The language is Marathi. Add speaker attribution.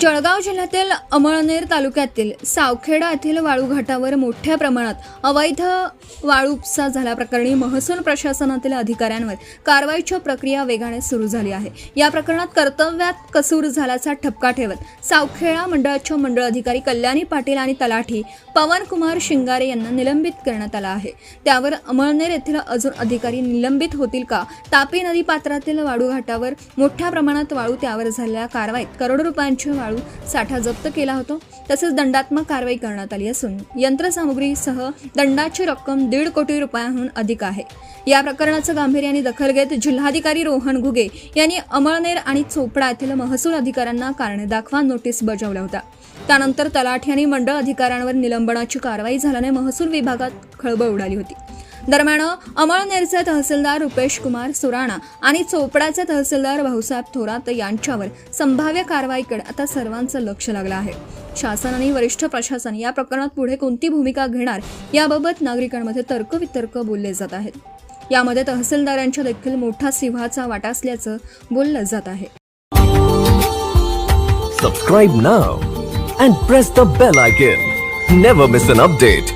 Speaker 1: जळगाव जिल्ह्यातील अमळनेर तालुक्यातील सावखेडा येथील वाळू घाटावर मोठ्या प्रमाणात अवैध वाळू उपसा झाल्याप्रकरणी महसूल प्रशासनातील अधिकाऱ्यांवर कारवाईची प्रक्रिया वेगाने सुरू झाली आहे। या प्रकरणात कर्तव्यात कसूर झाल्याचा ठपका ठेवत सावखेडा मंडळाचे मंडळ अधिकारी कल्याणी पाटील आणि तलाठी पवन कुमार शिंगारे यांना निलंबित करण्यात आला आहे। त्यावर अमळनेर येथील अजून अधिकारी निलंबित होतील का? तापी नदी पात्रातील वाळू घाटावर मोठ्या प्रमाणात वाळू, त्यावर झालेल्या कारवाईत करोडो रुपयांची वाळू साठा जप्त केला होता। तसेच दंडात्मक कारवाई करण्यात आली असून यंत्रसामुग्रीसह दंडाची रक्कम 1.5 कोटी रुपयांहून अधिक आहे। या प्रकरणाचं गांभीर्याने दखल घेत जिल्हाधिकारी रोहन घुगे यांनी अमळनेर आणि चोपडा येथील महसूल अधिकाऱ्यांना कारणे दाखवा नोटीस बजावल्या होत्या। त्यानंतर तलाठी आणि मंडळ अधिकाऱ्यांवर निलंबनाची कारवाई झाल्याने महसूल विभागात खळबळ उडाली होती। दरम्यान अमळनेरचे तहसीलदार रुपेश कुमार सुराणा आणि चोपडाचे तहसीलदार भाऊसाहेब थोरात यांच्यावर संभाव्य कारवाईकडे आता सर्वांचं लक्ष लागलं आहे। शासन आणि वरिष्ठ प्रशासन या प्रकरणात पुढे कोणती भूमिका घेणार याबाबत नागरिकांमध्ये तर्कवितर्क बोलले जात आहेत। यामध्ये तहसीलदारांच्या देखील मोठा सिंहाचा वाटा असल्याचं बोललं जात आहे।
Speaker 2: Subscribe now and press the bell icon. Never miss an update.